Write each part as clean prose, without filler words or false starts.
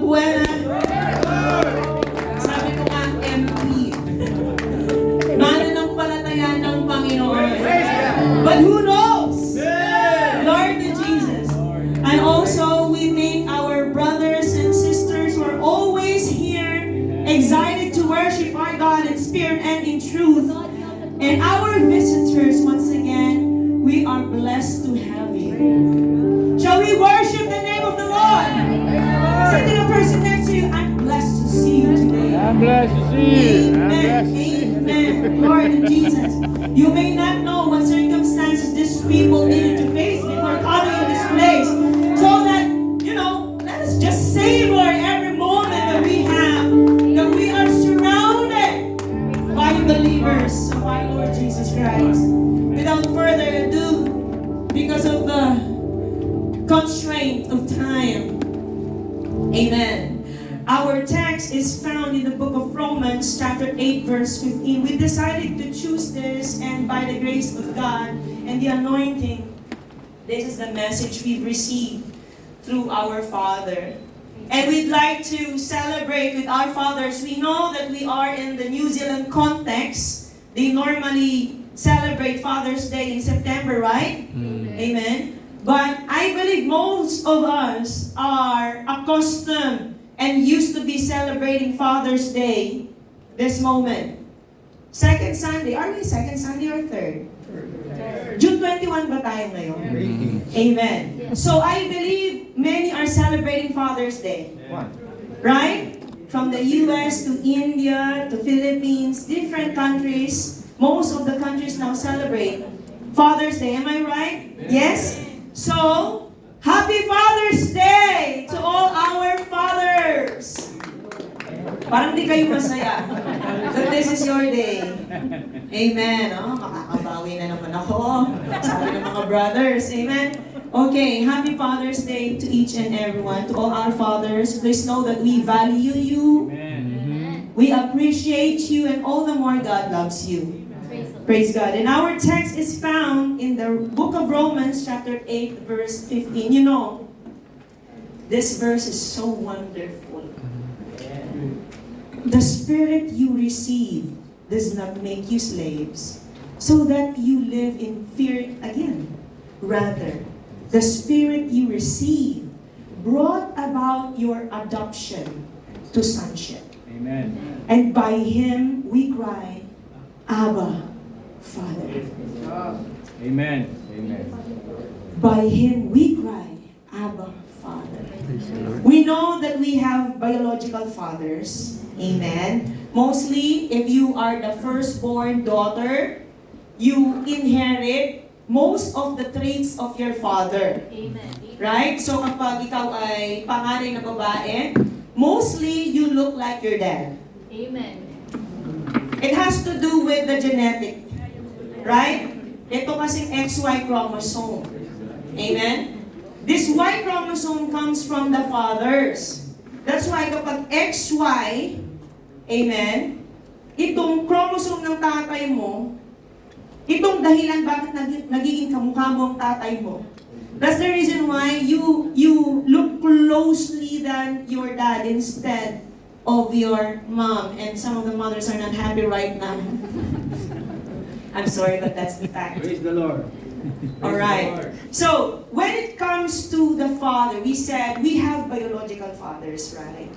Buena. Sabi ko nga, MP. Mananampalataya ng Panginoon. But who knows? Lord Jesus. And also, we thank our brothers and sisters who are always here, excited to worship our God in spirit and in truth. And our visitors, once again, we are blessed to have you. Shall we worship the name of the Lord? Say to the person next to you, I'm blessed to see you today. I'm blessed to see you. Amen. Amen. Lord Jesus, you may not know what circumstances these people needed to face before coming in this place. So that, let us just savor every moment that we have, that we are surrounded by believers of our Lord Jesus Christ. Without further ado, because of the constraint of time, amen. Our text is found in the book of Romans, chapter 8, verse 15. We decided to choose this, and by the grace of God and the anointing, this is the message we've received through our Father. And we'd like to celebrate with our fathers. We know that we are in the New Zealand context. They normally celebrate Father's Day in September, right? Amen. But I believe most of us are accustomed and used to be celebrating Father's Day this moment. Second Sunday. Are we second Sunday or third? June 21 ba tayo ngayon? Amen. So I believe many are celebrating Father's Day. Right? From the US to India to Philippines, different countries. Most of the countries now celebrate Father's Day. Am I right? Yes? So, Happy Father's Day to all our fathers! Parang di kayo masaya. So this is your day. Amen. Makakabawi na naman ako. Sabi ng mga brothers. Amen. Okay, Happy Father's Day to each and everyone. To all our fathers, please know that we value you. Amen. We appreciate you, and all the more God loves you. Praise God. And our text is found in the book of Romans, chapter 8, verse 15. You know, this verse is so wonderful. The Spirit you receive does not make you slaves, so that you live in fear again. Rather, the Spirit you receive brought about your adoption to sonship. Amen. And by Him we cry, Abba, Father. Amen. Amen. By Him we cry, Abba, Father. We know that we have biological fathers. Amen. Mostly, if you are the firstborn daughter, you inherit most of the traits of your father. Amen. Right? So kapag ikaw ay panganay na babae, mostly you look like your dad. Amen. It has to do with the genetic. Right? Ito kasing XY chromosome. Amen? This Y chromosome comes from the fathers. That's why kapag XY, amen, itong chromosome ng tatay mo, itong dahilan bakit nagiging kamukha mo ang tatay mo. That's the reason why you look closely than your dad instead of your mom. And some of the mothers are not happy right now. I'm sorry, but that's the fact. Praise the Lord. All right. So, when it comes to the father, we said we have biological fathers, right?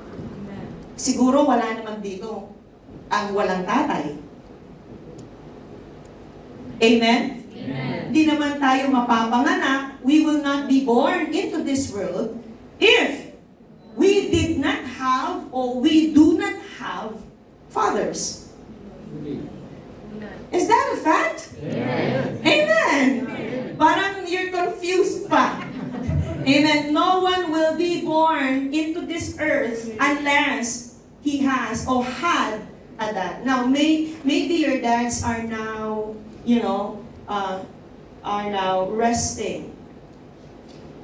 Siguro wala naman dito ang walang tatay. Amen? Amen. Hindi naman tayo mapapanganak. We will not be born into this world if we did not have or we do not have fathers. Is that a fact? Yes. Amen. Parang you're confused pa. Amen. No one will be born into this earth unless he has or had a dad. Now, maybe your dads are now, are now resting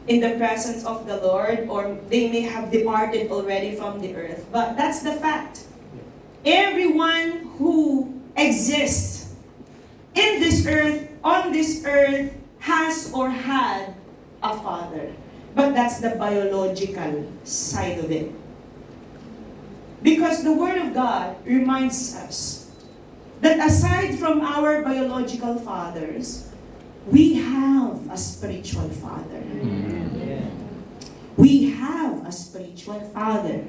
in the presence of the Lord, or they may have departed already from the earth. But that's the fact. Everyone who exists in this earth, on this earth, has or had a father. But that's the biological side of it. Because the Word of God reminds us that aside from our biological fathers, we have a spiritual father. We have a spiritual father.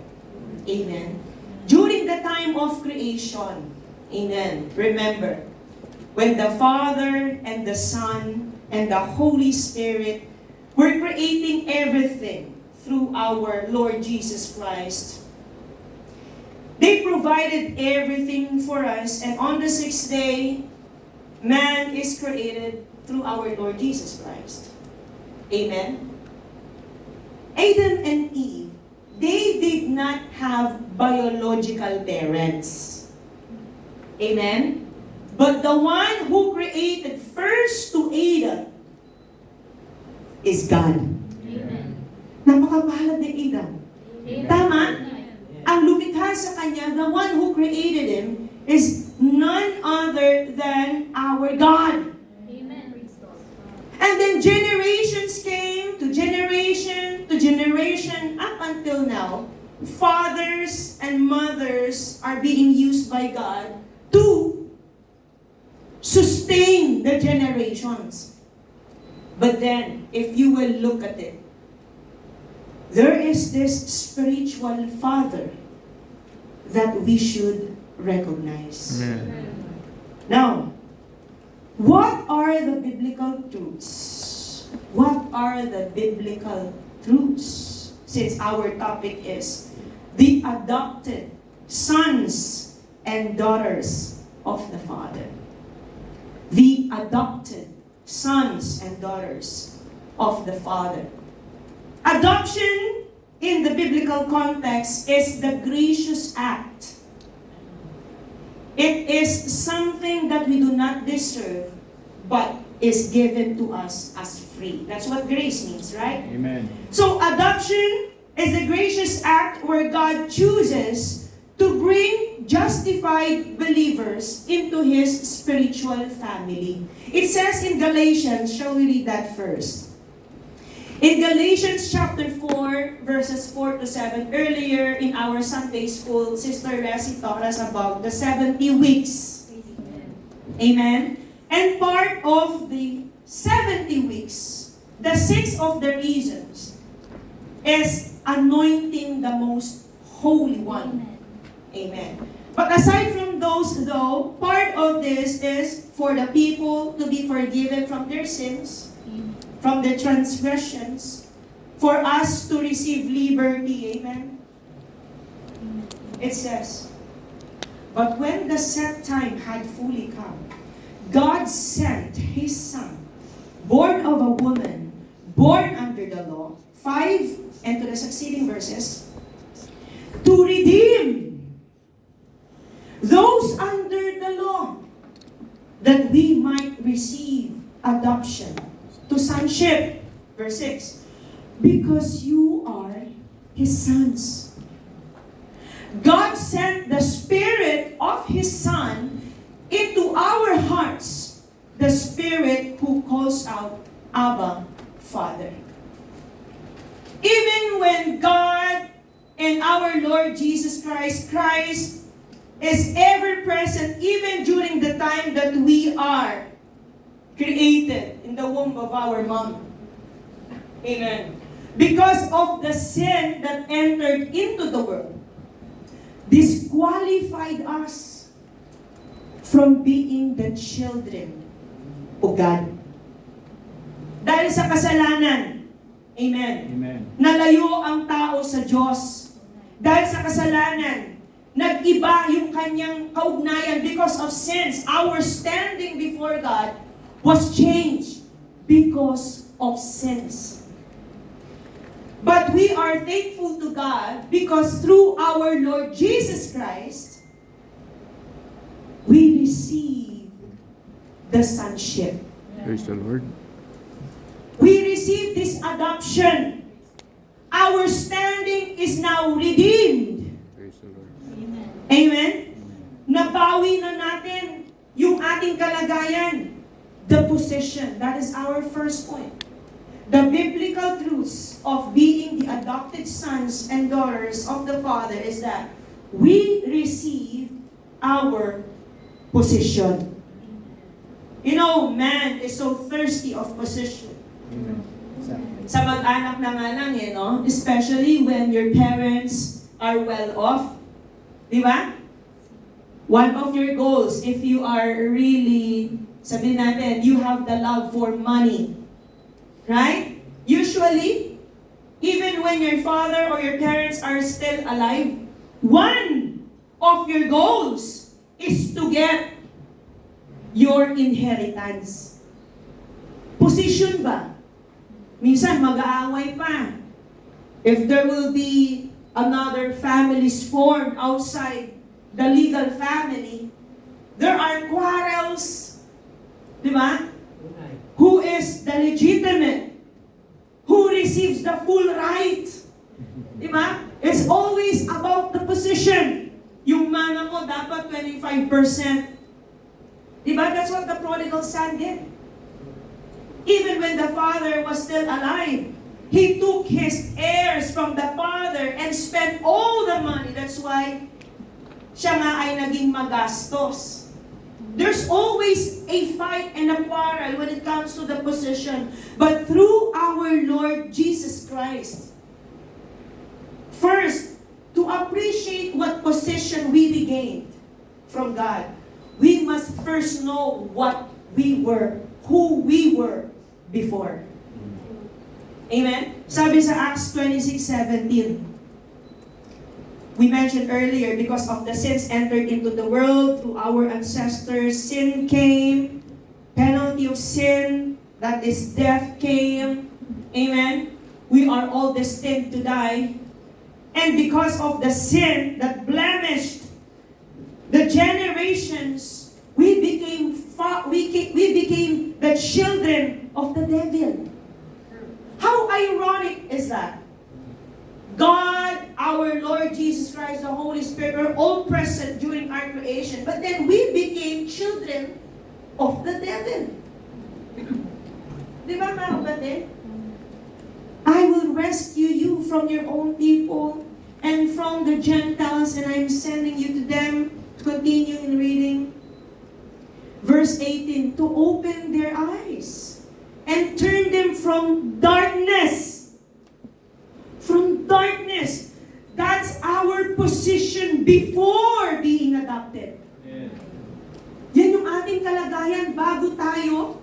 Amen. During the time of creation, amen, remember, when the Father and the Son and the Holy Spirit were creating everything through our Lord Jesus Christ, they provided everything for us, and on the sixth day, man is created through our Lord Jesus Christ. Amen? Adam and Eve, they did not have biological parents. Amen? But the one who created first to Adam is God. Amen. Napakapalad ni Adam. Amen. Tama? Ang lumikha sa kanya, the one who created him, is none other than our God. Amen. And then generations came to generation up until now. Fathers and mothers are being used by God to sustain the generations. But then, if you will look at it, there is this spiritual father that we should recognize. Now, what are the biblical truths? What are the biblical truths? Since our topic is the adopted sons and daughters of the Father. The adopted sons and daughters of the Father. Adoption in the biblical context is the gracious act. It is something that we do not deserve, but is given to us as free. That's what grace means, right? Amen. So adoption is the gracious act where God chooses to bring justified believers into His spiritual family. It says in Galatians, shall we read that first? In Galatians chapter 4, verses 4 to 7, earlier in our Sunday school, Sister Ressie taught us about the 70 weeks. Amen? And part of the 70 weeks, the 6 of the reasons, is anointing the most holy one. Amen. But aside from those though, part of this is for the people to be forgiven from their sins, from their transgressions, for us to receive liberty. Amen? It says, but when the set time had fully come, God sent His Son, born of a woman, born under the law, 5 and to the succeeding verses, to redeem those under the law, that we might receive adoption to sonship. Verse 6. Because you are His sons. God sent the Spirit of His Son into our hearts, the Spirit who calls out, Abba, Father. Even when God and our Lord Jesus Christ is ever present, even during the time that we are created in the womb of our mom. Amen. Because of the sin that entered into the world, disqualified us from being the children of God. Dahil sa kasalanan, amen, Amen. nalayo ang tao sa Diyos. Dahil sa kasalanan, nag-iba yung kanyang kaugnayan because of sins. Our standing before God was changed because of sins. But we are thankful to God because through our Lord Jesus Christ, we receive the sonship. Praise the Lord. We receive this adoption. Our standing is now redeemed. Praise the Lord. Amen? Nabawi na natin yung ating kalagayan. The position. That is our first point. The biblical truths of being the adopted sons and daughters of the Father is that we receive our position. You know, man is so thirsty of position. Amen. Sa mag-anak na nga lang no? Especially when your parents are well off. Di ba? One of your goals, if you are really, sabihin natin, you have the love for money. Right? Usually, even when your father or your parents are still alive, one of your goals is to get your inheritance. Position ba? Minsan mag-aaway pa. If there will be another families formed outside the legal family, there are quarrels. Di ba? Who is the legitimate? Who receives the full right? Di ba? It's always about the position. Yung mana mo dapat 25%. Di ba? That's what the prodigal son did. Even when the father was still alive, he took his heirs from the father and spent all the money. That's why siya nga ay naging magastos. There's always a fight and a quarrel when it comes to the position. But through our Lord Jesus Christ, first, to appreciate what position we regained from God, we must first know what we were, who we were before. Amen? Sabi sa Acts 26:17, we mentioned earlier, because of the sins entered into the world through our ancestors, sin came, penalty of sin, that is death came. Amen? We are all destined to die. And because of the sin that blemished the generations, we became the children of the devil. How ironic is that? God, our Lord Jesus Christ, the Holy Spirit were all present during our creation, but then we became children of the devil. Di ba mga kapatid? I will rescue you from your own people and from the Gentiles, and I'm sending you to them. Continue in reading. Verse 18, to open their eyes and turn them from darkness. From darkness. That's our position before being adopted. Yeah. Yan yung ating kalagayan bago tayo.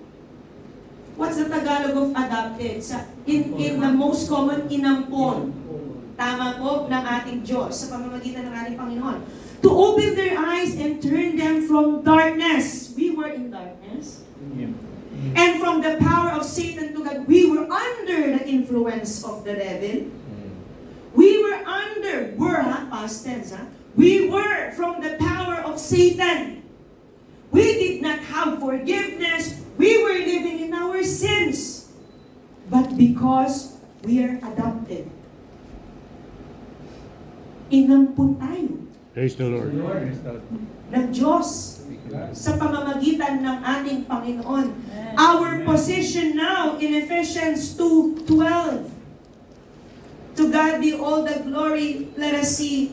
What's the Tagalog of adopted? In the most common, inampon. Tama po, ng ating Diyos sa pamamagitan ng ating Panginoon. To open their eyes and turn them from darkness. We were in darkness. Yeah. And from the power of Satan to God, we were under the influence of the devil. We were past tense, we were from the power of Satan. We did not have forgiveness. We were living in our sins. But because we are adopted, inampun tayo Praise the Lord. ng Diyos sa pamamagitan ng ating Panginoon. Our position now in Ephesians 2:12. To God be all the glory. Let us see.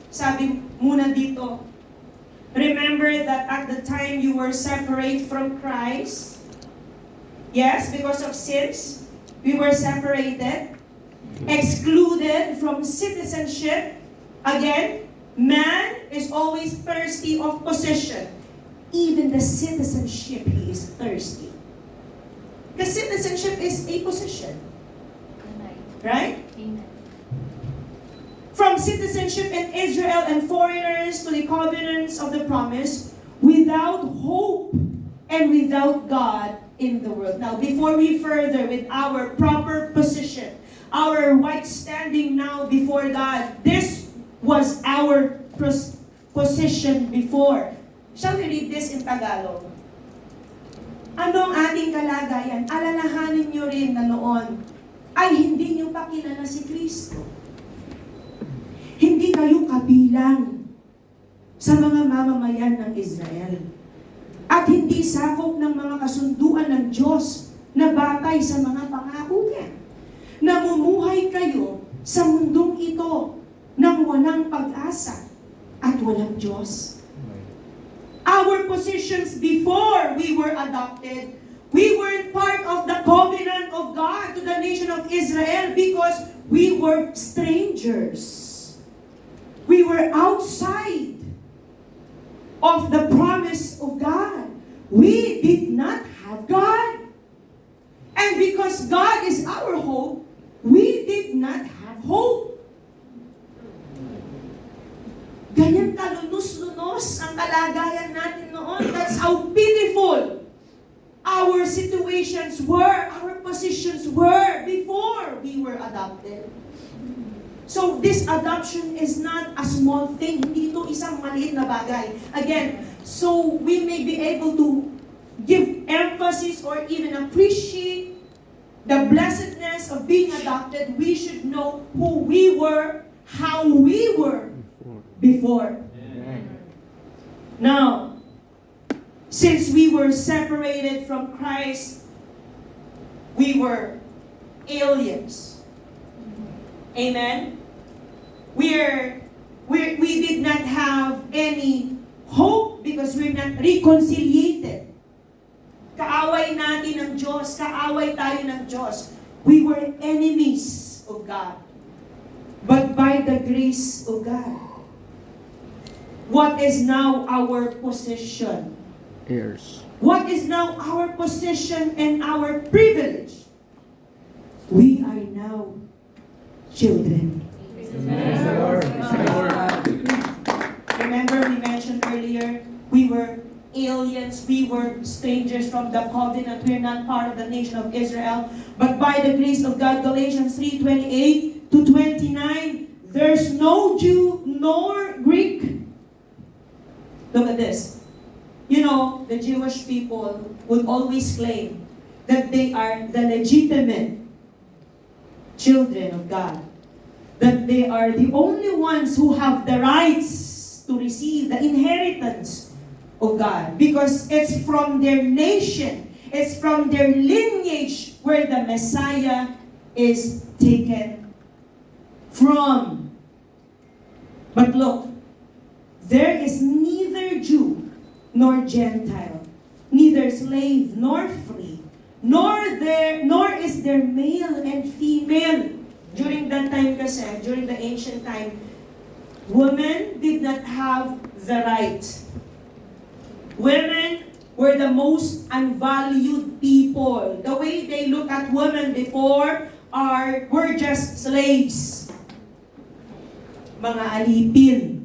Sabi muna dito, remember that at the time you were separate from Christ. Yes, because of sins, we were separated, excluded from citizenship. Again, man is always thirsty of possession. Even the citizenship, he is thirsty. The citizenship is a possession. Right? Amen. From citizenship in Israel and foreigners to the covenants of the promise, without hope and without God in the world. Now, before we further with our proper position, our right standing now before God, this was our position before. Shall we read this in Tagalog? Ano ang ating kalagayan? Alalahanin nyo rin na noon ay hindi nyo pa kilala si Kristo. Hindi kayo kabilang sa mga mamamayan ng Israel. At hindi sakop ng mga kasunduan ng Diyos na batay sa mga pangako niya. Namumuhay kayo sa mundong ito ng walang pag-asa at walang Diyos. Our positions before we were adopted, we weren't part of the covenant of God to the nation of Israel because we were strangers. We were outside of the promise of God. We did not have God. And because God is our hope, we did not have hope. Ganyan kalunos-lunos ang kalagayan natin noon. That's how pitiful our situations were, our positions were before we were adopted. So this adoption is not a small thing. Hindi ito isang maliit na bagay. Again, so we may be able to give emphasis or even appreciate the blessedness of being adopted. We should know who we were, how we were before. Now, since we were separated from Christ, we were aliens. Amen? We did not have any hope because we're not reconciliated. Kaaway natin ng Diyos, kaaway tayo ng Diyos. We were enemies of God. But by the grace of God, what is now our position? Heirs. What is now our position and our privilege? We are now children. Remember we mentioned earlier, we were aliens, we were strangers from the covenant, we're not part of the nation of Israel. But by the grace of God, Galatians 3:28 to 29, there's no Jew nor Greek. Look at this. You know, the Jewish people would always claim that they are the legitimate children of God. That they are the only ones who have the rights to receive the inheritance of God. Because it's from their nation, it's from their lineage where the Messiah is taken from. But look, there is neither Jew nor Gentile, neither slave nor free, nor is there male and female. During that time kasi, during the ancient time, women did not have the right. Women were the most unvalued people. The way they look at women before were just slaves. Mga alipin.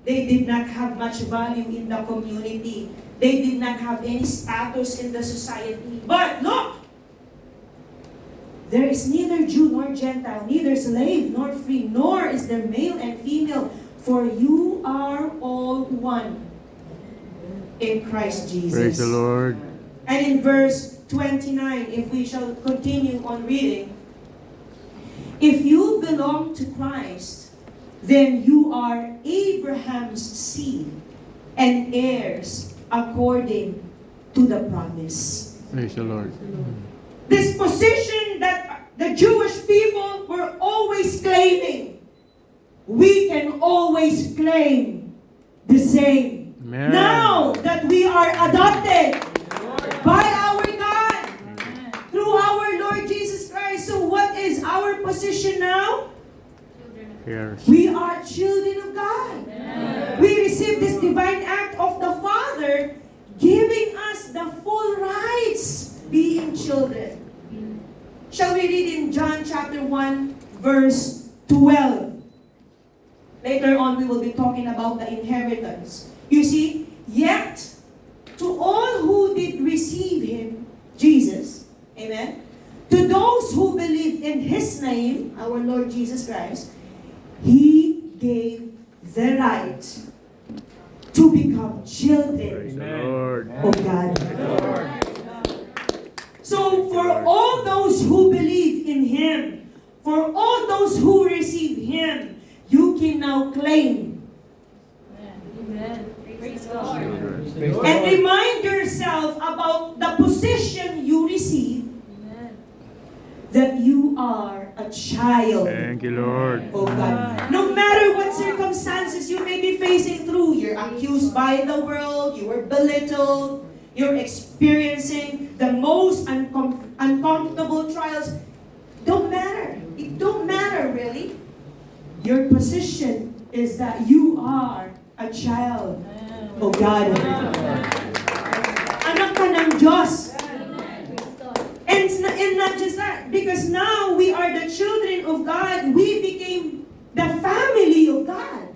They did not have much value in the community. They did not have any status in the society. But look! There is neither Jew nor Gentile, neither slave nor free, nor is there male and female, for you are all one in Christ Jesus. Praise the Lord. And in verse 29, if we shall continue on reading, if you belong to Christ, then you are Abraham's seed and heirs according to the promise. Praise the Lord. This position that the Jewish people were always claiming, we can always claim the same. Amen. Now that we are adopted by our God through our Lord Jesus Christ. So what is our position now? Heirs. We are children of God. We receive this divine act of the Father giving us the full rights being children. Shall we read in John chapter 1 verse 12? Later on we will be talking about the inheritance. You see, yet to all who did receive Him, Jesus, amen, to those who believe in His name, our Lord Jesus Christ, He gave the right to become children Praise the Lord. of God. So for all those who believe in Him, for all those who receive Him, you can now claim Amen. Praise God. and remind yourself about the position you receive, Amen. that you are a child Thank you, Lord. of God. No matter what were accused by the world, you were belittled, you're experiencing the most uncomfortable trials. Don't matter. It don't matter really. Your position is that you are a child of God. Anak ka ng Diyos. And not just that, because now we are the children of God, we became the family of God.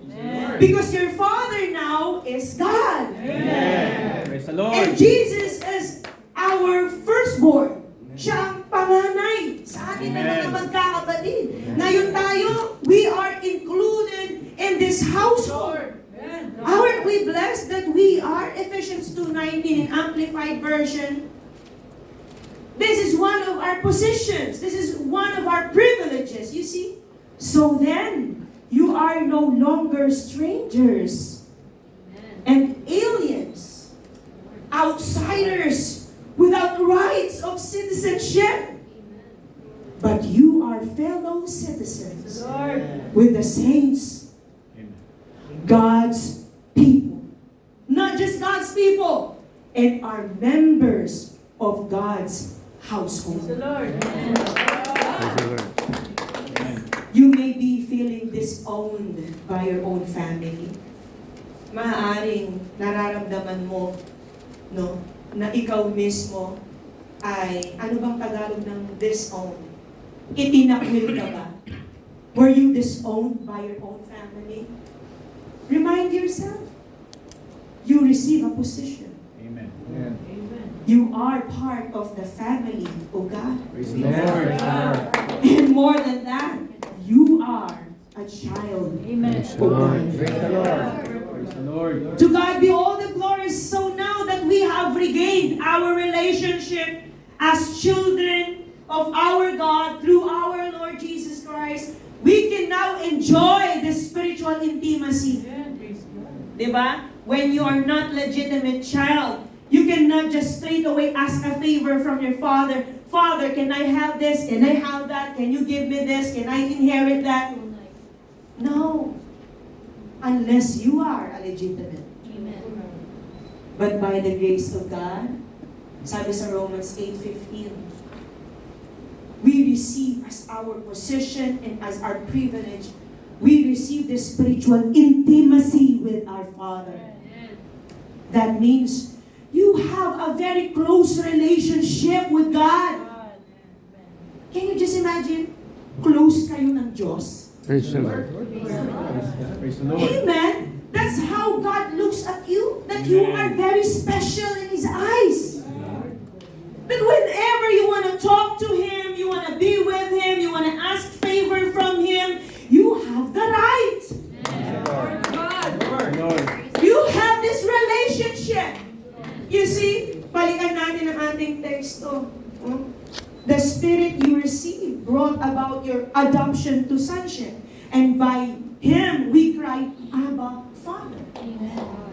Because your Father now is God. Praise the Lord. And Jesus is our firstborn. Siya ang panganay sa atin na mga magkakapatid. Ngayon tayo, we are included in this household. Aren't we blessed that we are? Ephesians 2:19 in Amplified Version. This is one of our positions. This is one of our privileges, you see? So then, you are no longer strangers and aliens, outsiders without rights of citizenship. But you are fellow citizens with the saints, God's people. Not just God's people, and are members of God's household. Praise the Lord. You may be feeling disowned by your own family. Maaaring nararamdaman mo, no, na ikaw mismo ay, ano bang Tagalog ng disowned? Itinakwil ka ba? Were you disowned by your own family? Remind yourself, you receive a position. Amen. You are part of the family of God. Praise the Lord. And more than that, you are a child. Praise the Lord. Praise the Lord. Praise the Lord. To God be all the glory. So now that we have regained our relationship as children of our God through our Lord Jesus Christ, we can now enjoy the spiritual intimacy. Diba? When you are not legitimate child, you cannot just straight away ask a favor from your father. Father, can I have this? Can I have that? Can you give me this? Can I inherit that? No. Unless you are a legitimate. But by the grace of God, sabi sa Romans 8:15, we receive as our position and as our privilege, we receive the spiritual intimacy with our Father. That means you have a very close relationship with God. Can you just imagine? Close kayo ng Diyos. Praise the Lord. Praise the Lord. Amen. That's how God looks at you. That you are very special in His eyes. That whenever you want to talk to Him, you want to be with Him, you want to ask favor from Him, you have the right. Lord. You have this relationship. You see, balikan natin ang ating teksto. The Spirit you received brought about your adoption to sonship. And by Him, we cry, Abba, Father.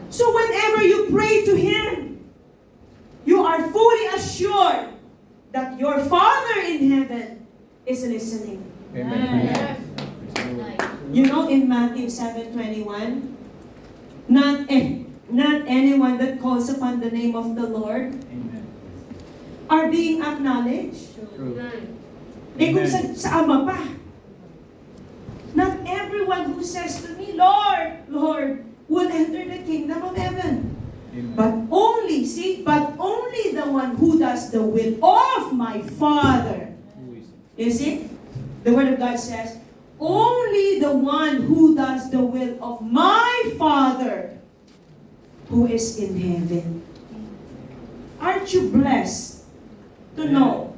So whenever you pray to Him, you are fully assured that your Father in heaven is listening. Amen. You know in Matthew 7:21, not anyone that calls upon the name of the Lord Amen. are being acknowledged. True. Eh kung sa Ama pa. Not everyone who says to me, Lord, Lord, will enter the kingdom of heaven. Amen. But only the one who does the will of my Father. Who is You see? The Word of God says, only the one who does the will of my Father who is in heaven. Aren't you blessed to know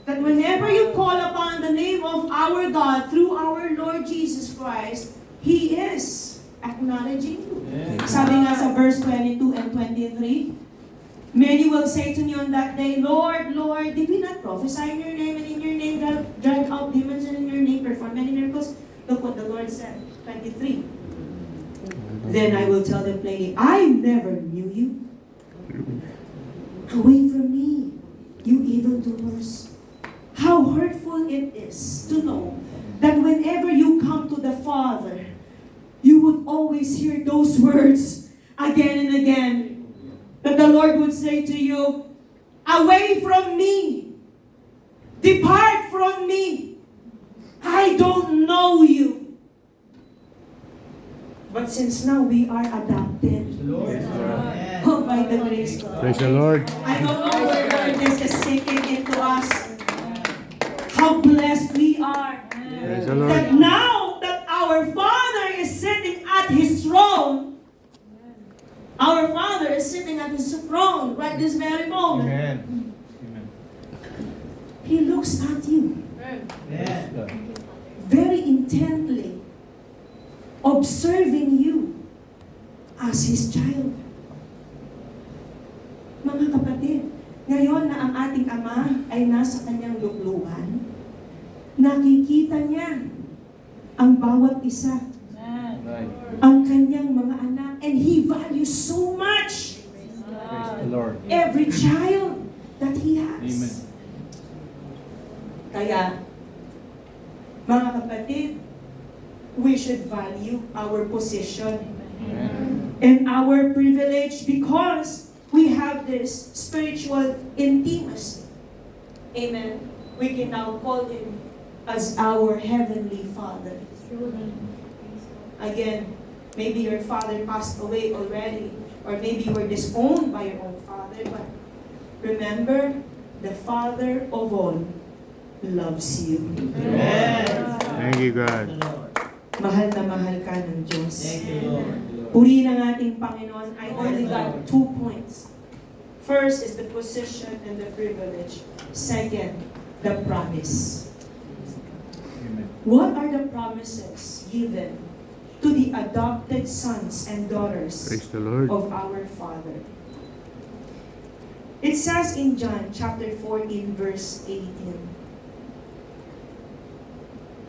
that whenever you call upon the name of our God through our Lord Jesus Christ, He is acknowledging you. Sabi nga sa verse 22 and 23, many will say to me on that day, Lord, Lord, did we not prophesy in your name and in your name drive out demons and in your name perform many miracles? Look what the Lord said, 23. Then I will tell them plainly, I never knew you. Away from me, you evildoers. How hurtful it is to know that whenever you come to the Father, you would always hear those words, again and again, that the Lord would say to you, away from me, depart from me, I don't know you. But since now we are adopted, oh, by the grace of God. Praise the Lord. I don't know whether this is sinking into us, how blessed we are. Praise the That Lord. now that our Father is sitting at His throne, our Father is sitting at His throne right this very moment. Amen. Amen. He looks at you Yes, God. very intently, observing you as His child. Mga kapatid, ngayon na ang ating Ama ay nasa kanyang lukluhan, nakikita niya ang bawat isa, Right. ang kanyang mga anak, and He values so much Praise the Lord. every child that He has. Amen. Kaya, mga kapatid, we should value our position Amen. and our privilege because we have this spiritual intimacy. Amen. We can now call Him as our Heavenly Father. Again, maybe your father passed away already, or maybe you were disowned by your own father, but remember, the Father of all loves you. Amen. Thank you, God. Mahal na mahal ka ng Diyos. Thank you, Lord. Puri ng ating Panginoon. I only got 2 points. First is the position and the privilege. Second, the promise. Amen. What are the promises given to the adopted sons and daughters Praise the Lord. of our Father? It says in John chapter 14 verse 18.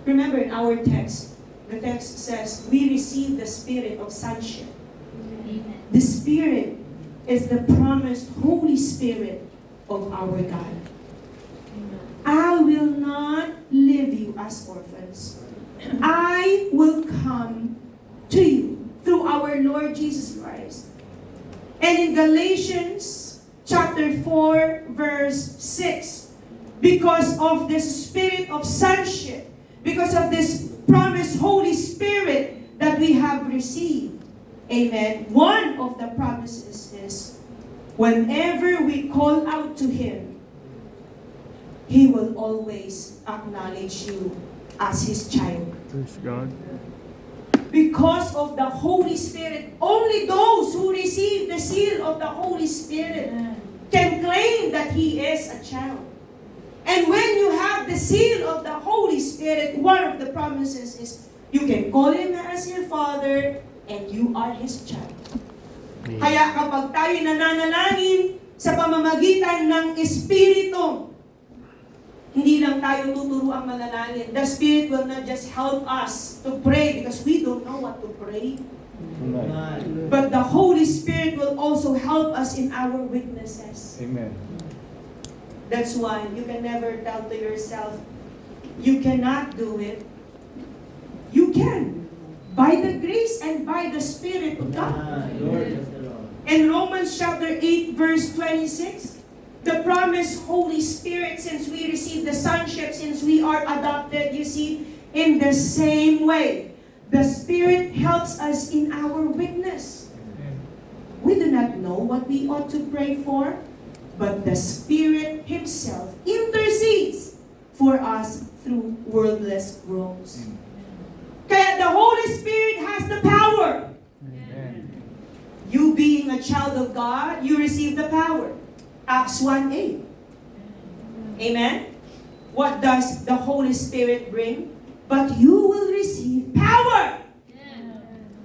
Remember in our text, the text says, we receive the spirit of sonship. The Spirit is the promised Holy Spirit of our God. I will not leave you as orphans. I will come to you through our Lord Jesus Christ. And in Galatians chapter 4 verse 6, because of this spirit of sonship, because of this promised Holy Spirit that we have received, amen, one of the promises is, whenever we call out to Him, He will always acknowledge you as His child. Praise God. Because of the Holy Spirit, only those who receive the seal of the Holy Spirit can claim that He is a child. And when you have the seal of the Holy Spirit, one of the promises is you can call Him as your Father and you are His child. Kaya kapag tayo nananalangin sa pamamagitan ng Espiritu, hindi lang tayo tuturuang manalangin. The Spirit will not just help us to pray because we don't know what to pray. Right. But the Holy Spirit will also help us in our weaknesses. Amen. That's why you can never tell to yourself, you cannot do it. You can. By the grace and by the Spirit of God. In Romans chapter 8 verse 26, the promised Holy Spirit, since we receive the sonship, since we are adopted, you see, in the same way, the Spirit helps us in our weakness. We do not know what we ought to pray for, but the Spirit Himself intercedes for us through wordless groans. Kaya the Holy Spirit has the power. Amen. You being a child of God, you receive the power. Acts 1:8. Amen? What does the Holy Spirit bring? But you will receive power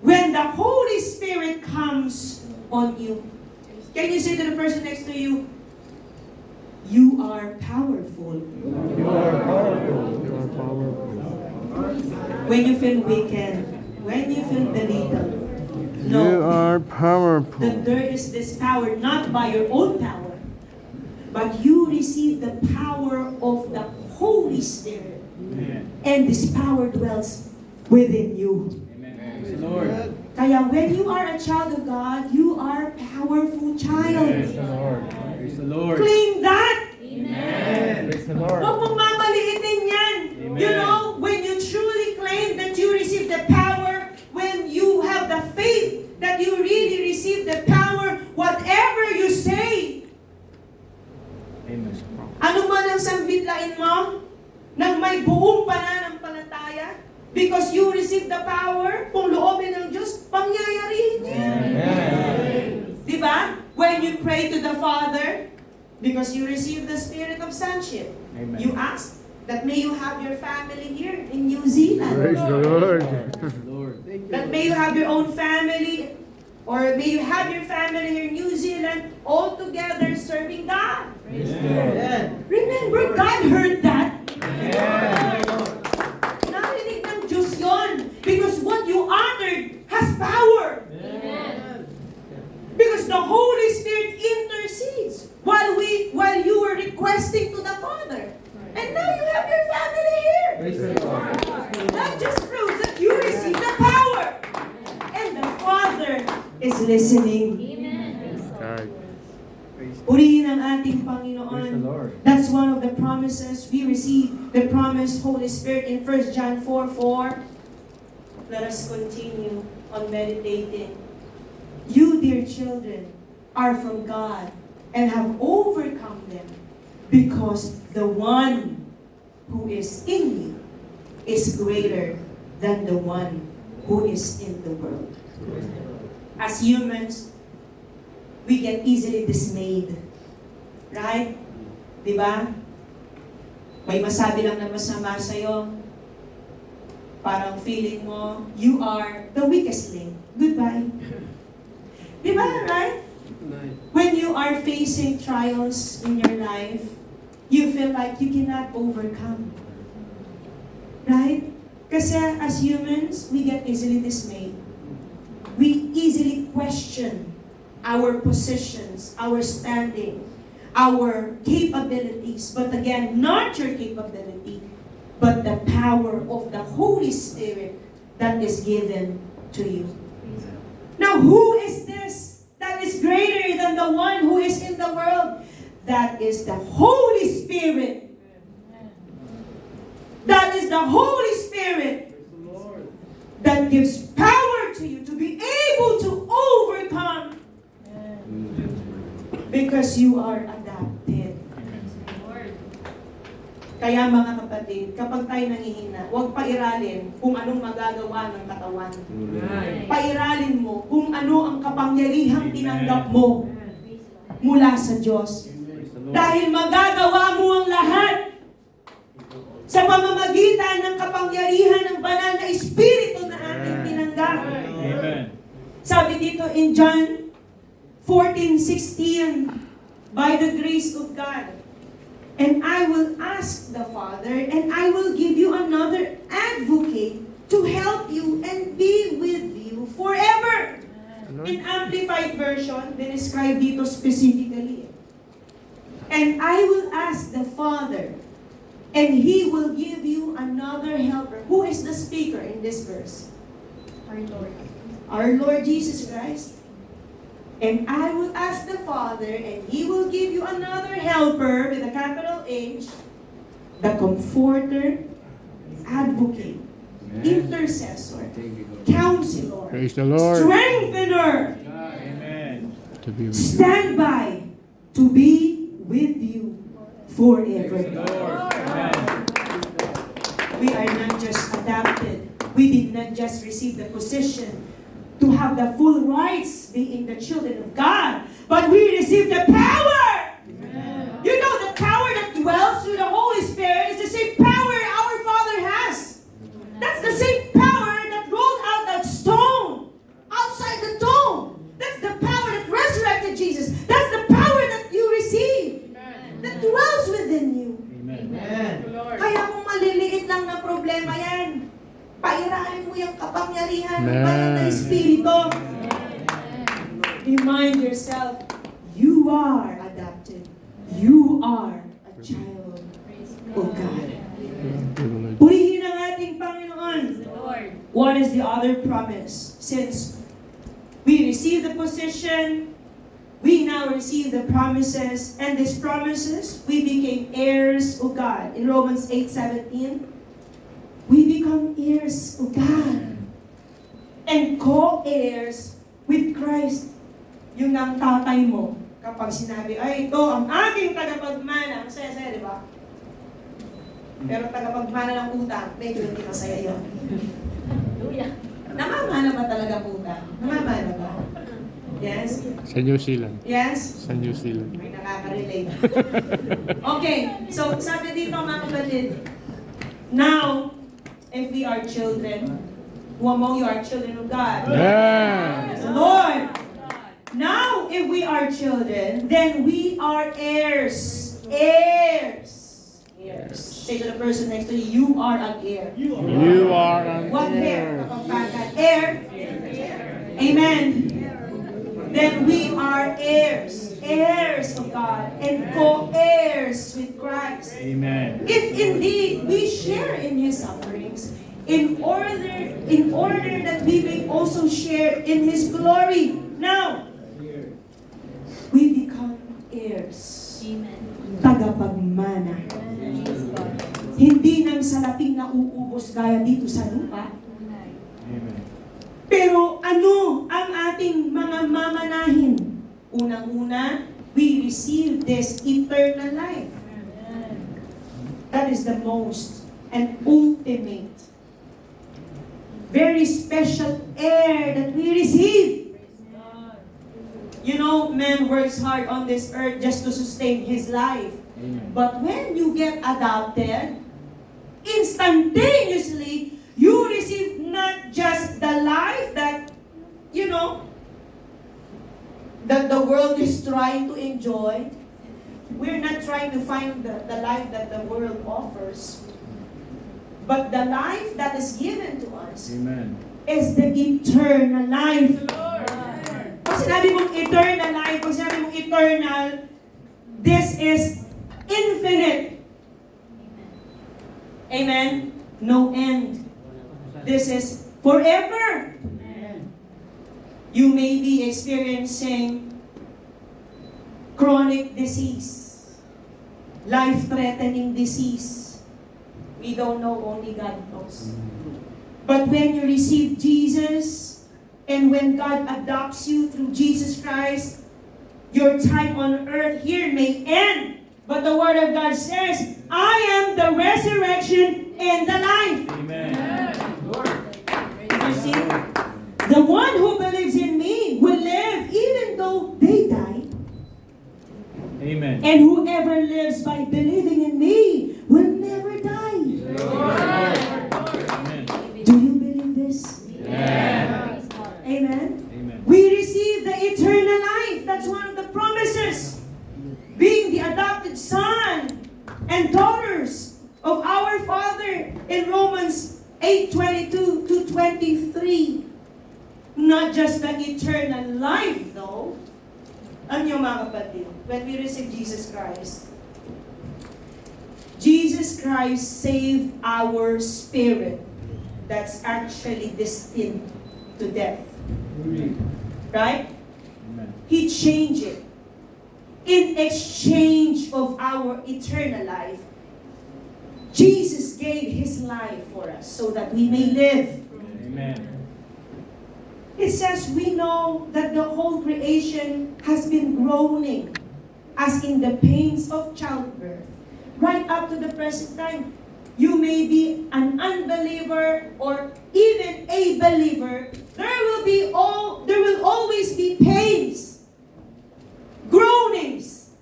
when the Holy Spirit comes on you. Can you say to the person next to you, you are powerful. You are powerful. You are powerful. When you feel weakened, when you feel belittled, You no. are powerful. That there is this power not by your own power, but you receive the power of the Holy Spirit. Amen. And this power dwells within you. Amen. Praise the Lord. Kaya when you are a child of God, you are a powerful Praise child. the Lord. Praise the Lord. Claim that. Amen. Praise the Lord. Huwag mong mamaliitin yan. Amen. You know, when you truly claim that you receive the power, when you have the faith that you really receive the power, whatever you say, Amen. ano man ang sambitlain mo, nang may buong pananampalataya, because you receive the power, kung loobin ng Diyos, pangyayarihin niya. Amen. Di ba? When you pray to the Father, because you receive the spirit of sonship, Amen. you ask that may you have your family here in New Zealand. Praise the Lord. Praise the Lord. That may you have your own family, or may you have your family here in New Zealand, all together serving God. Praise the Amen. Remember, God heard that. Amen. Narinig ng Diyos yun. Because what you uttered has power. Amen. Because the Holy Spirit intercedes while you were requesting to the Father. And now you have your family here. Praise the Lord. That just proves that you receive the power. And the Father is listening. Amen. God. Purihin ang ating Praise the Panginoon. Lord. That's one of the promises. We receive the promised Holy Spirit in 1 John 4:4. Let us continue on meditating. You, dear children, are from God and have overcome them, because the one who is in you is greater than the one who is in the world. As humans, we get easily dismayed. Right? Diba? May masabi lang na masama sa'yo. Parang feeling mo, you are the weakest link. Goodbye. Diba? Right? When you are facing trials in your life, you feel like you cannot overcome. Right? Kasi as humans, we get easily dismayed. We easily question our positions, our standing, our capabilities. But again, not your capability, but the power of the Holy Spirit that is given to you. Now, who is this that is greater than the one who is in the world? That is the Holy Spirit. That is the Holy Spirit that gives power to you to be able to overcome, because you are adopted. Kaya mga kapatid, kapag tayo nangihina, huwag pairalin kung anong magagawa ng katawan. Pairalin mo kung ano ang kapangyarihang tinanggap mo mula sa Diyos. Dahil magagawa mo ang lahat sa pamamagitan ng kapangyarihan ng banal na Espiritu na ating tinanggap. Amen. Sabi dito in John 14:16, by the grace of God, and I will ask the Father, and I will give you another advocate to help you and be with you forever. In Amplified Version, describe dito specifically. And I will ask the Father, and He will give you another helper. Who is the speaker in this verse? Our Lord. Our Lord Jesus Christ. And I will ask the Father, and He will give you another helper, with a capital H, the Comforter, Advocate, Intercessor, Counselor, Praise the Lord. Strengthener, Amen. To be with you. stand by to be with you forever. Lord. Amen. We are not just adopted. We did not just receive the position to have the full rights being the children of God, but we received the power. You know, the power that dwells through the Holy Spirit is the same power our Father has. That's the same power that rolled out that stone outside the tomb. That's the power that resurrected Jesus. That's the power that you receive, that dwells within you. Amen. Kaya kung maliliit lang na problema yan, pairahin mo yung kapangyarihan ng banal na Espiritu. Remind yourself, you are adopted. You are a child of God. Purihin ang ating Panginoon. Lord. What is the other promise? Since We receive the position. We now receive the promises. And these promises, we became heirs of God. In Romans 8:17, we become heirs of God. And co-heirs with Christ. Yung ng tatay mo, kapag sinabi, ay, ito ang aking tagapagmana. Masaya-saya, di ba? Pero tagapagmana ng utang, medyo hindi masaya yun. Namamana ba talaga po utang? Namamana ba? Yes? Sa New Zealand. Yes? Sa New Zealand. May nakaka-relate. Okay, so sabi dito mga kapatid, now, if we are children, who among you are children of God? Yeah. Lord! Now, if we are children, then we are heirs. Heirs. Heirs. Say to the person next to you, you are an heir. You are an What heir. heir? Kapagpagkat. Heir. Amen. Then we are heirs. Heirs of God. And co-heirs with Christ. Amen. If indeed we share in His sufferings, in order that we may also share in His glory. Now, we become heirs. Tagapagmana. Hindi nang salaping nauubos gaya dito sa lupa. Amen. Pero ano ang ating mga mamanahin? Unang-una, we receive this eternal life. That is the most and ultimate, very special heir that we receive. You know, man works hard on this earth just to sustain his life. Amen. But when you get adopted, instantaneously, you receive not just the life that, you know, that the world is trying to enjoy. We're not trying to find the life that the world offers. But the life that is given to us Amen. is the eternal life. Pag sinabi mong eternal life, pag sinabi mong eternal, this is infinite. Amen? No end. This is forever. You may be experiencing chronic disease, life-threatening disease. We don't know, only God knows. But when you receive Jesus, and when God adopts you through Jesus Christ, your time on earth here may end. But the Word of God says, I am the resurrection and the life. Amen. You see? The one who believes in me will live even though they die. Amen. And whoever lives by believing in me will never die. Amen. Do you believe this? Amen. Amen? Amen. We receive the eternal life. That's one of the promises. Being the adopted son and daughters of our Father in Romans 8:22 to 23. Not just the eternal life, though. Ano mga kapatid? When we receive Jesus Christ, Jesus Christ saved our spirit that's actually destined to death. Right? Amen. He changed it. In exchange of our eternal life, Jesus gave His life for us so that we may live. Amen. It says we know that the whole creation has been groaning as in the pains of childbirth. Right up to the present time. You may be an unbeliever or even a believer. There will always be pains, groanings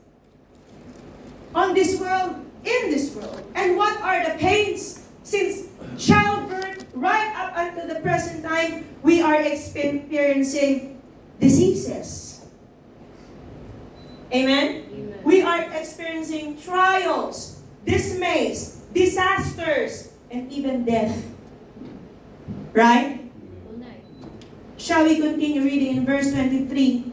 on this world, in this world. And what are the pains? Since childbirth right up until the present time, we are experiencing diseases. Amen? We are experiencing trials, dismays, disasters, and even death. Right? Shall we continue reading in verse 23?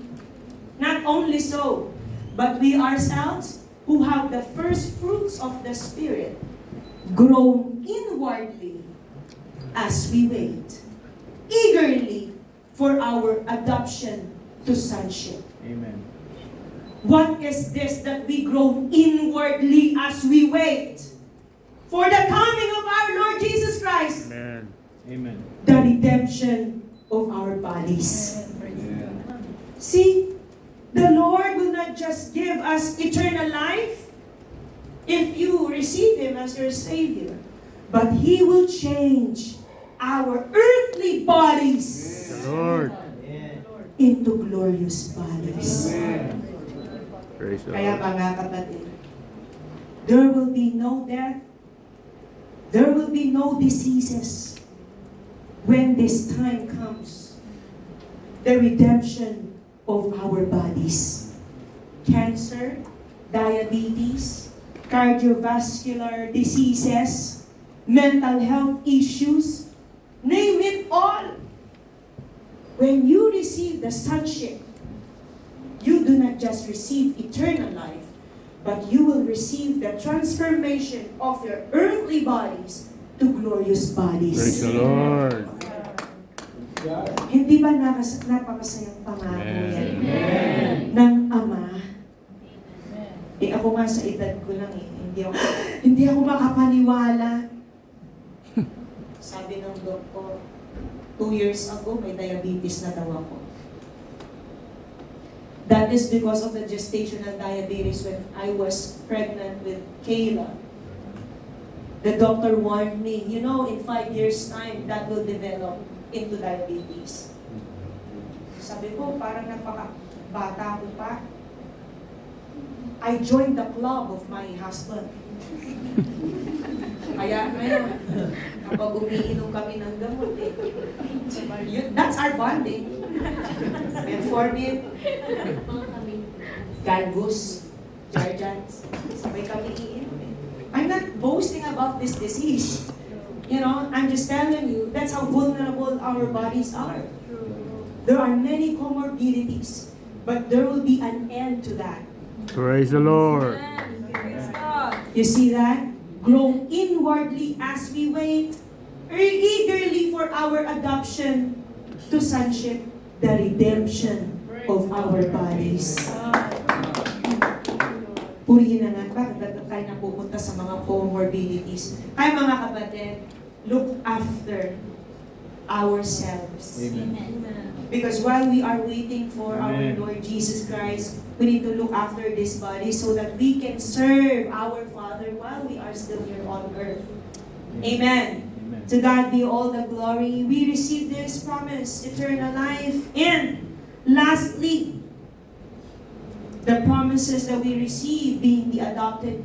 Not only so, but we ourselves, who have the first fruits of the Spirit, groan inwardly as we wait, eagerly for our adoption to sonship. Amen. What is this that we grow inwardly as we wait for the coming of our Lord Jesus Christ? Amen. Amen. The redemption of our bodies. See, the Lord will not just give us eternal life if you receive Him as your Savior, but He will change our earthly bodies The Lord. into glorious bodies. Praise the Kaya Lord. mga kapatid, there will be no death, there will be no diseases when this time comes. The redemption of our bodies. Cancer, diabetes, cardiovascular diseases, mental health issues, name it all. When you receive the sonship, you do not just receive eternal life, but you will receive the transformation of your earthly bodies to glorious Praise bodies. the Lord. Hindi ba napakasayang pangako yan Amen. ng Ama? Eh ako nga sa edad ko lang eh, hindi ako makapaniwala. Sabi ng doktor, 2 years ago may diabetes na daw ako. That is because of the gestational diabetes when I was pregnant with Kayla. The doctor warned me, you know, in 5 years' time, that will develop into diabetes. Sabi ko, parang napaka-bata ko pa. I joined the club of my husband. Kaya ngayon, kapag umiinom kami ng gamot, that's our bonding. Metformin, Galvus, Jarjans, sabay kami iinom. I'm not boasting about this disease. You know, I'm just telling you, that's how vulnerable our bodies are. There are many comorbidities, but there will be an end to that. Praise the Lord. You see that? Grow inwardly as we wait eagerly for our adoption to sonship, the redemption of our bodies. Purihin na nga, bakit tayo napupunta sa mga comorbidities? Kaya mga kapatid, look after ourselves. Amen. Because while we are waiting for our Amen. Lord Jesus Christ, we need to look after this body so that we can serve our Father while we are still here on earth. Amen. Amen. To God be all the glory. We receive this promise, eternal life. And lastly, the promises that we receive being the adopted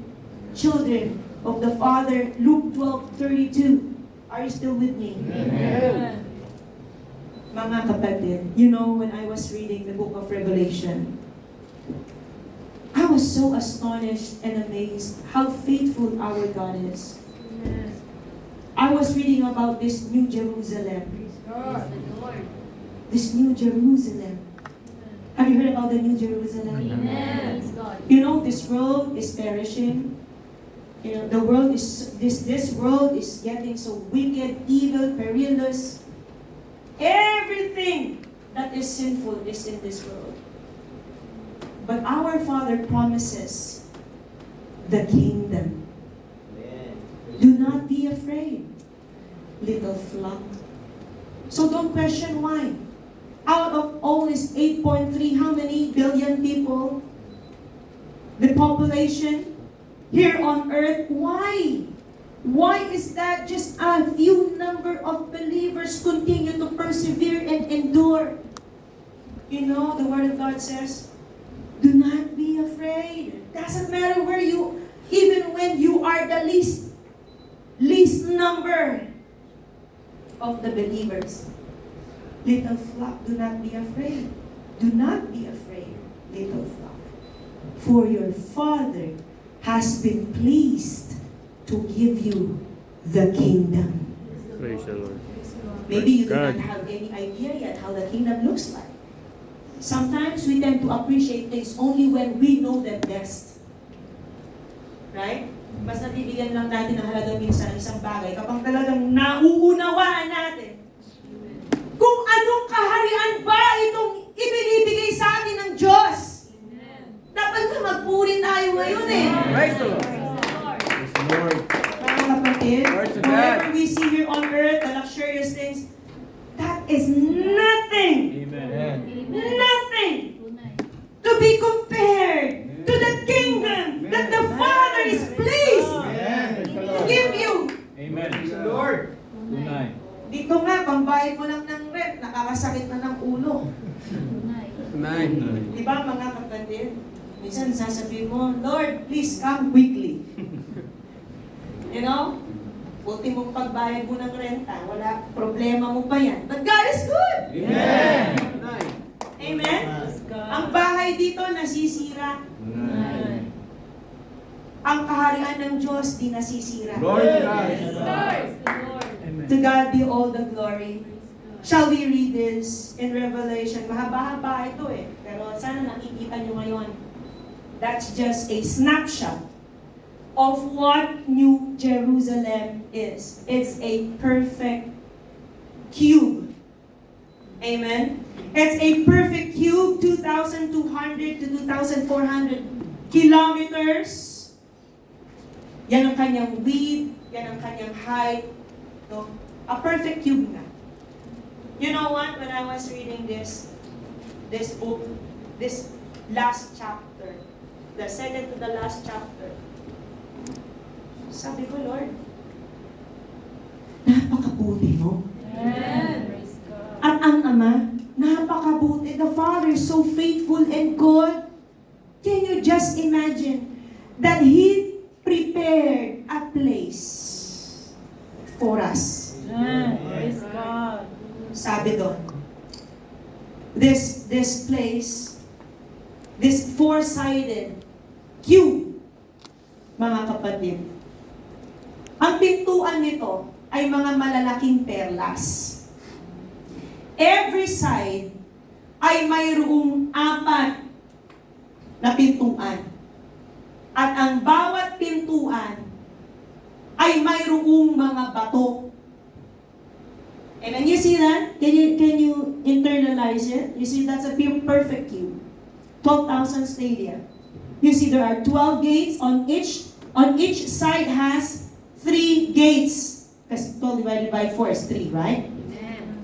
children of the Father. Luke 12:32. Are you still with me? Amen. Mga kapatid, you know, when I was reading the book of Revelation, I was so astonished and amazed how faithful our God is. I was reading about this New Jerusalem. This New Jerusalem. Have you heard about the New Jerusalem? You know, this world is perishing. You know, the world is this world is getting so wicked, evil, perilous. Everything that is sinful is in this world. But our Father promises the kingdom. Do not be afraid, little flock. So don't question why. Out of all this 8.3, how many billion people? The population here on earth, why? Why is that just a few number of believers continue to persevere and endure? You know, the Word of God says, do not be afraid. Doesn't matter where you, even when you are the least number of the believers. Little flock, do not be afraid. Do not be afraid, little flock. For your Father has been pleased to give you the kingdom. Praise the Lord. Maybe you do God. not have any idea yet how the kingdom looks like. Sometimes we tend to appreciate things only when we know them best. Right? Mas nabibigyan lang natin ng halaga minsan ng isang bagay kapag talagang nauunawaan natin kung anong kaharian That is nothing, Amen. nothing to be compared to the kingdom that the Father is pleased to give you. Amen. Lord. Tunay. Dito nga, pambayad mo lang ng rent, nakakasakit na ng ulo. Di ba mga kapatid? Minsan sasabihin mo, Lord, please come quickly. You know? Buti mong pagbayad mo ng renta, wala, problema mo pa yan. But God is good! Amen. Amen? Ang bahay dito nasisira. Ang kaharian ng Diyos di nasisira. Lord God. Amen. To God be all the glory. Shall we read this in Revelation? Mahaba-haba ito eh. Pero sana nakikita nyo ngayon. That's just a snapshot of what New Jerusalem is. It's a perfect cube. Amen? It's a perfect cube, 2,200 to 2,400 kilometers. Yan ang kanyang width, yan ang kanyang height. No? A perfect cube na. You know what? When I was reading this book, this last chapter, the second to the last chapter, sabi ko, Lord, napakabuti mo. At ang Ama, napakabuti. The Father is so faithful and good. Can you just imagine that He prepared a place for us? Praise God. Sabi doon, this place, this four-sided cube, mga kapatid, ang pintuan nito ay mga malalaking perlas. Every side ay mayroong 4 na pintuan. At ang bawat pintuan ay mayroong mga bato. And you see that? Can you internalize it? You see that's a perfect cube. 12,000 stadia. You see there are 12 gates on each side has 3 gates. Because 12 divided by 4 is 3, right?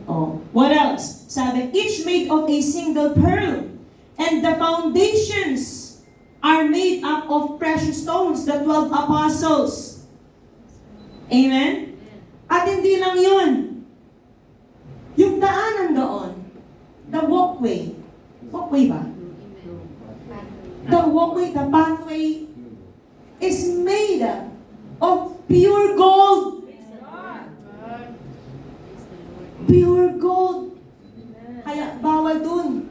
Oh. What else? Sabi, each made of a single pearl. And the foundations are made up of precious stones, the 12 apostles. Amen? At hindi lang yun. Yung daanan doon, the walkway. Walkway ba? The walkway, the pathway is made of pure gold. Pure gold. Kaya bawal dun.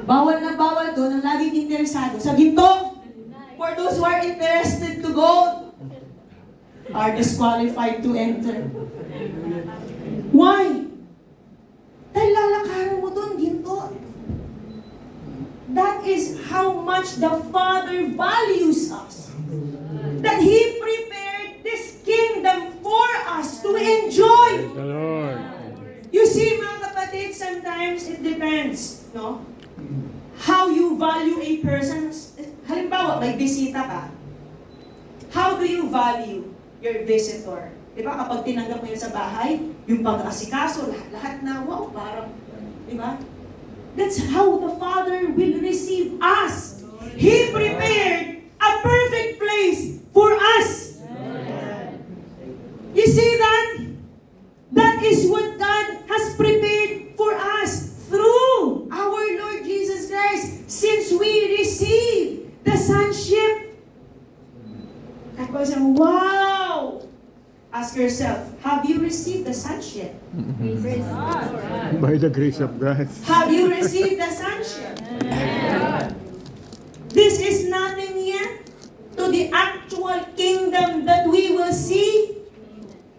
Bawal na bawal dun ang laging interesado sa ginto. For those who are interested to gold, are disqualified to enter. Why? Dahil lalakaran mo dun, ginto. That is how much the Father values us. That He prepared this kingdom for us to enjoy. Praise the Lord. You see, mga kapatid, sometimes it depends, no? How you value a person. Halimbawa, may bisita ka. How do you value your visitor? Di ba, kapag tinanggap mo yun sa bahay, yung pag-asikaso, lahat na, wow, parang, di ba? That's how the Father will receive us. He prepared a perfect place for us. You see that? That is what God has prepared for us through our Lord Jesus Christ since we received the sonship. Tapos, wow! Ask yourself, have you received the sonship? Praise God. By the grace of God. Have you received the sonship? This is nothing yet to the actual kingdom that we will see.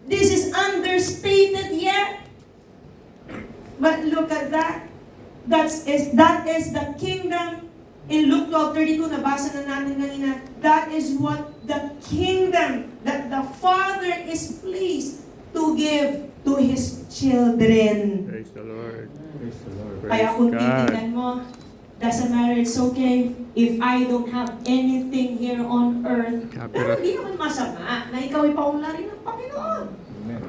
This is understated yet. But look at that. That is the kingdom. In Luke 12:32, nabasa na natin kanina, that is what the kingdom that the Father is pleased to give to His children. Praise the Lord. Praise the Lord. Praise Kaya kung God. titignan mo, doesn't matter, it's okay if I don't have anything here on earth. Pero Copyright. hindi naman masama na ikaw ay paunlarin ng Panginoon. Amen.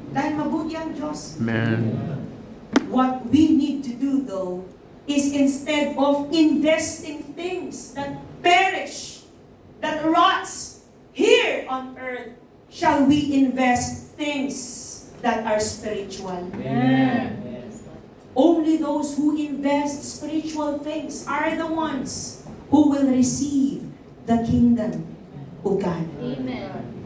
Dahil mabuti ang Diyos. Amen. What we need to do though is instead of investing things that perish, that rots here on earth, shall we invest things that are spiritual. Amen. Only those who invest spiritual things are the ones who will receive the kingdom of God. Amen.